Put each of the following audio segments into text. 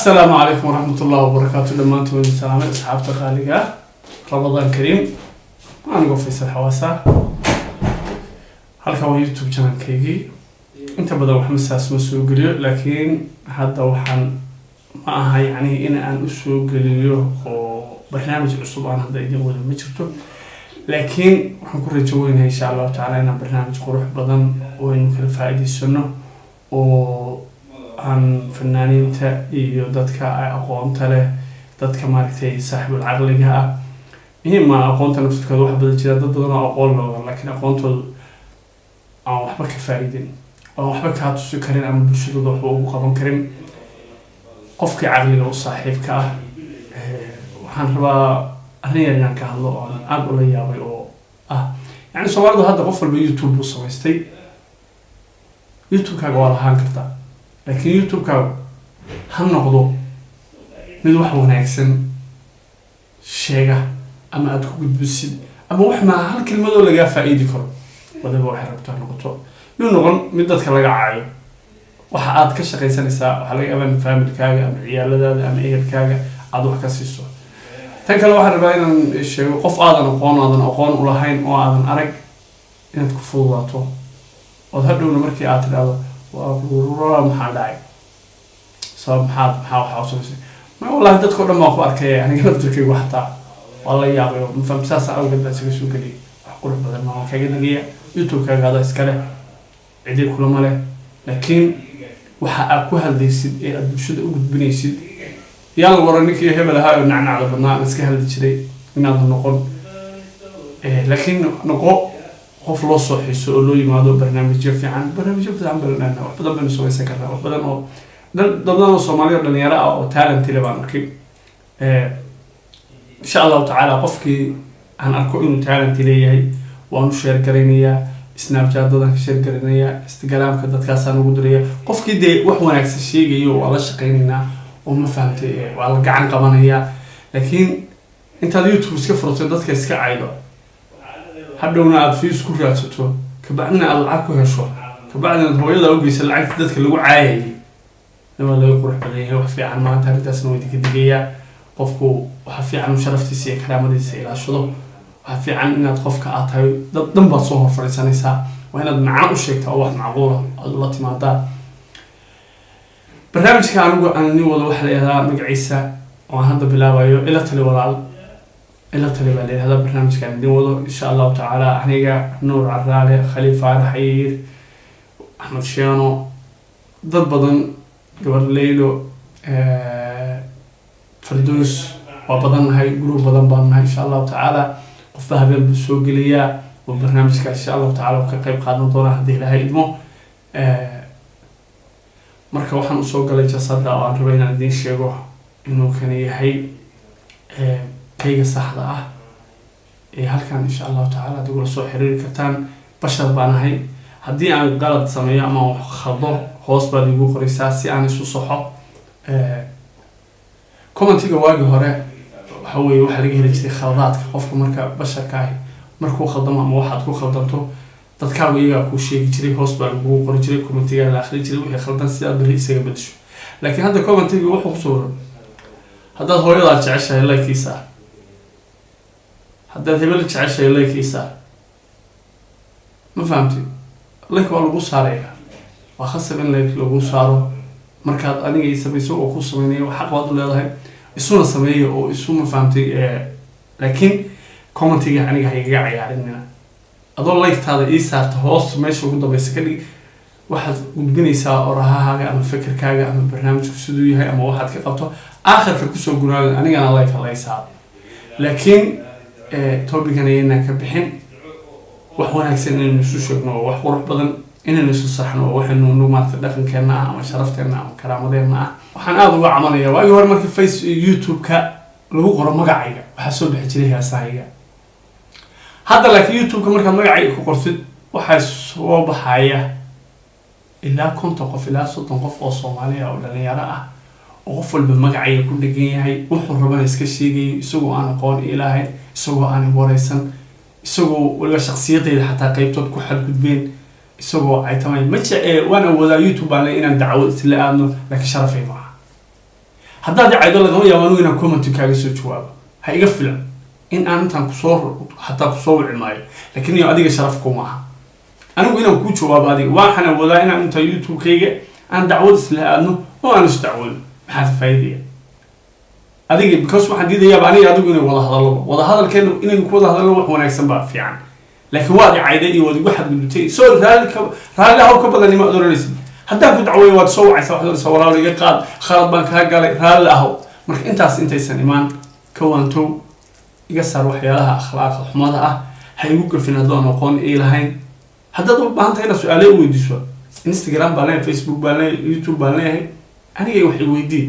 السلام عليكم ورحمة الله وبركاته. لما أنتم السلام أصحاب تخاليقة رمضان كريم. أنا فيصل حواسة هلك هو يوتيوب channel كيجي. أنت بدأ وحمد ساس مسوق ليه لكن هذا وحن معها يعني إن أنا أسوق ليه وبرنامج أسبوع أنا هذا يدي ولا مشرته لكن حنكون رجوين إن شاء الله تعالى إن برنامج قروح بدن وإنه كل فائدة السنة عن فنانين يودتك أقوام تله ضدك ماركتي صاحب العقل جاء هي ما أقوم نفس الكلام واحد بدل كذا ضدنا أقول له لكن أقوم تل أو حبك فائدين أو حبك هاتو سكرين أم بشدة ضحى وقام كريم قفك عقلي لو صاحبك وحن ربا هني يعني كهلا أقول لي يا أبي يعني سوالد هذا قفل بيوتيوب وصويستي يوتيوب كجوال هانكرتا لكن يوتيوب كاو هم نقضو مid wax wanaagsan sheega ama aad ku gudbisid ama wax ma hal kelmado laga faa'iidi karo wadaba wax rabto noqoto inuu noqon mid dadka laga caayo waxa aad ka shaqaysanaysaa waxa laga yaabaa familkaaga ama ciyaaladaada ama ehelkaaga aad wax ka siiso tan kale waxa rabaa inaan sheego qof aadan aqoon u lahayn oo aadan arag inaad ku fududaato oo hadhowna markii aad tiraado waa maxaa dhacay sabab maxaa waxa ما والله dadka oo dhan ma ku arkay aniga naftirkaygu xataa wala yaabay ma fahamsaas awgeed baa isaga soo galiyay wax qurux badan ma kaga dhigaya youtube kaaga hada iska leh cidii kulama leh laakiin waxa aad ku hadlaysid ee aad bulshada u gudbinaysid yaan waraninkii hebel ahaa oo nacnacda badnaa iska hadli jiray inaad noqon laakiin noqo qof loo soo xiiso oo loo yimaado barnaamijyo fiican balana wax badan baan soo heesan karnaa wax badan oo dadana Soomaaliya dhalinyaro ah oo talent leh baan arkay insha Allah ta'ala qofkii aan arko inuu talent leeyahay waan share garanayaa Snapchat dadka share garanayaa Instagram-ka dadkaas aan ugu diraya qofkii de wax wanaagsan sheegayo waa la shaqeynaa oo ma fahamtay waa la gacan qabanaya laakiin inta YouTube iska furto dadka iska caydo hadhowna aad fiis ku raadsato ka bacdina aad lacag ku hesho ka bacdina hooyada u geysan lacag dadka lagu caayay لما لا يقول حبليه وحفي عن ما أنت هرتاس نويتك الدقيقة قفكو وحفي عن شرفتي سي كلام دي سي لا شلو وحفي عن إن تقفك عطاي ضمن بصوه فريسان يسا وهنا معاه الشيء تأوه معقولة الله تمادا برنامج كان أنا نقول واحد هذا مقعيسة وهذا بلا بايو إلا تلي ولا إلا تلي بالي هذا برنامج كان نقول إن شاء الله تعالى إحنا نور عرالي خليفة رحيل أحمد شيانو ضد بدن قبل ليلو فردوس وبدن هاي جروب بدن إن شاء الله تعالى قفها بالسوق ليا وبرنامج إن شاء الله تعالى وكقيب قادم طورة هذه لها إدمو مركب وحنا سوق لي جسد أو عن ربينا الدين شيء إنه كان يحيي كيجا صحراء هل كان إن شاء الله تعالى تقول سوق حرير كتان بشر بانهاي هدي عن غلط سمية ما خضر hoos baa lagu qoraysaa si aan isu soxo commentiga waagi hore waxa weeye waxa laga heli jiray khaladaadka qofka marka basharka ah markuu khaldamo ama waxaad ku khaldanto dadkaagu iyaga ku sheegi jiray hoos baa lagu qori jiray commentiga la akhri jiray wixii khaldan si aad bari isaga bedesho laakiin hadda commentiga wuxuu ku soo haddaad hooyada jeceshahay like-kiisa haddaad hebel jeceshahay like-kiisa ma fahamtid like waa lagu saaraya وخاصة إن لو صاروا مركز أنا جاي سبيسو أو خصوصا مني وحق واحد ولا هاي يسون سمية أو يسون فهمتي لكن كومنتي أنا جاي يعني أظن لايك هذا إيسار تهوست ماشي وجوده بيسكلي واحد بني ساعة وراها حاجة أنا فكر كاجا أنا برنامج كسودي هاي أما واحد كقطه آخر في كسو جنال أنا لايك الله يساعد لكن توبي كان ينك بحين وحنا أحسن إنه نشوفنا وحروح بدن إن الناس صحنا وإحنا نومات دفن كنا أو شرفتنا أو كرامتنا وحنا هذا عملية وأيها المرة في فيس يوتيوب كلو قرا مقعية وحسوا بحجريها سعية هذا لك يوتيوب كمرة مقعية كقرصد وحسوا بحياة إلا كنت قف إلا صوت قف أصومالية أو لأني يراه وقفل بالمقعية كل جيء هاي وحر ربنا يسكشيجي سووا أنا قول إلهي سووا أنا وريسن سووا ولا شخصيتي حتى قيبتك كحد قدبين isagoo ay tamay ma jecel wana wada YouTube aan leeyahay dacwad isla aadno laakiin sharafay ma haddaad caydo lagama yaabo anigu inaan comment kaaga soo jawaabo ha iga filan in aan intaan kusoo hataa kusoo wici maayo laakiin iyo adiga sharaf kuma aha anigu inaan ku jawaabo adiga waxaan awoodaa inaan inta youtube-kayga aan dacwad isla aadno oo aan isdacwado maxaa faa'iido adiga because waxaan diidayaa aniga adigu inay wada hadalkeena inay ku wada hadalno wax wanaagsan baa fiican laakiin waad cayday iyo wadi waxaad gudubtay soo raali haw ka badan ima oranaysid haddaan ku dacweeyo waad soo wacaysaa waxaad soo walaal iga qaad khalad baan kaa galay raali ahaw marka intaas intaysan imaan ka waantow iga saar waxyaalaha akhlaaqda xumada ah ha igu gafin haddaan aqoon ii lahayn haddaad u baahan tahay inaad su'aalo weydiiso Instagram baan leeyahay Facebook baan leeyahay YouTube baan leeyahay aniga wax i weydii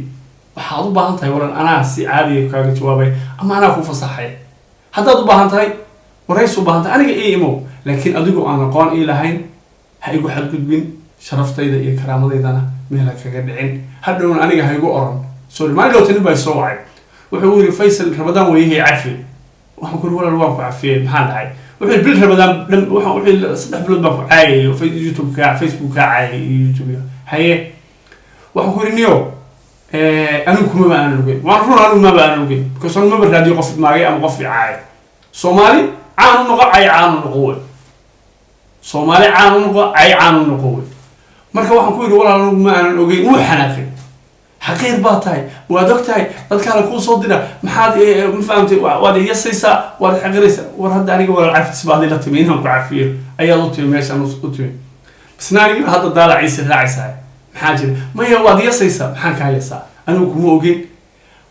waxaad u baahan tahay waran anaa si caadi ah kaaga jawaabay ama anaa ku fasaxay haddaad u baahan tahay waraysi u baahan tahay aniga ii imo laakiin adigu aan aqoon ii lahayn ha igu xadgudbin sharaftayda iyo karaamadeydana meel kaga dhicin hadhowna aniga ha igu oran sorry ma ilaa tan baa soo wacay wuxuu yiri Faisal Ramadan weeyay cafi waxaan ku walaal waan ku cafiyay maxaa dhacay wuxuu bil Ramadan wuxuu saddex bilood baan ku caayay YouTube ka Facebook ka caayay YouTube haye waxaan ku riniyo anigu kuma baan ogeyn waan runaan ma baan ogeyn because aan ma baraadiyo qof maagay ama qof caayay Soomaali caan noqo ay caan noqo Soomaali caan noqo ay caan noqo marka waxaan ku yiri walaal ma aan ogeyn wuu xanaaqay حقير باتاي وادكتاي dadka ku soo dira maxaad ma fahamtay waad yasaysa waad xaqiraysa war hadda aniga wala cafis baad la timeeyay ku cafiyo ayaad u timay meeshan u timay bisnaaniga hadda daalaciisa raacaysa maxaa jira ma yaa waad yasaysa maxaan ka haysaa anigu kuma ogeyn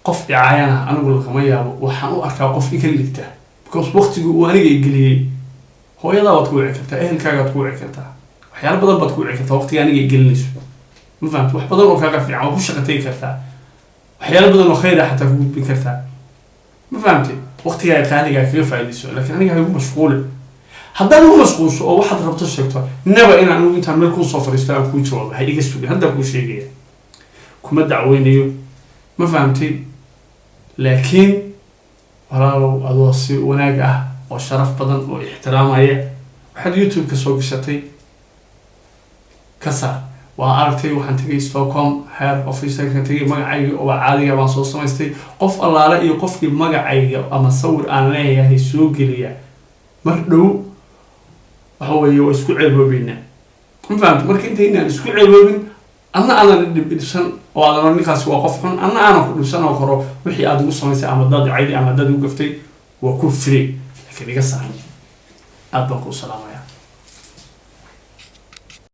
qof caayana anigu lagama yaabo waxaan u arkaa qof iga ligta because waqtigu uu aniga igeliyay hooyada waad ku wici kartaa ehelkaaga waad ku wici kartaa waxyaalo badan baad ku wici kartaa waqtiga aniga igelinayso ما فهمت واحد بدل وكاغا في عم وش شقتي كرتا وحيال بدل وخير حتى كوب كرتا ما فهمتي وقتي هاي خالي قاعد كيف فايدسو لكن انا قاعد مشغول هذا هو مشغول او واحد ربط الشيكتور نبا ان انو انت عمل كل صفر استاذ كل جواب هي ايش سوي هذا كل شيء كما دعوينيو ما فهمتي لكن والله ادوسي وناق وشرف بدن واحترام هي واحد يوتيوب كسو قشتي كسر وأرتي وحنتجي ستوكهولم هير أوفيس كنتجي مجاعي وعادي ما صوص ماستي قف الله لا يقف كي مجاعي أما صور أنا هي سوق ليا مردو هو يسكع البابين ما فهمت مركين تينا يسكع البابين أنا بدسن وأنا نقاس وقفهم أنا بدسن وخرو وحي أدو صوص أما ضد عادي أما ضد وقفتي وكفري لكن يقصر أبقى السلام عليكم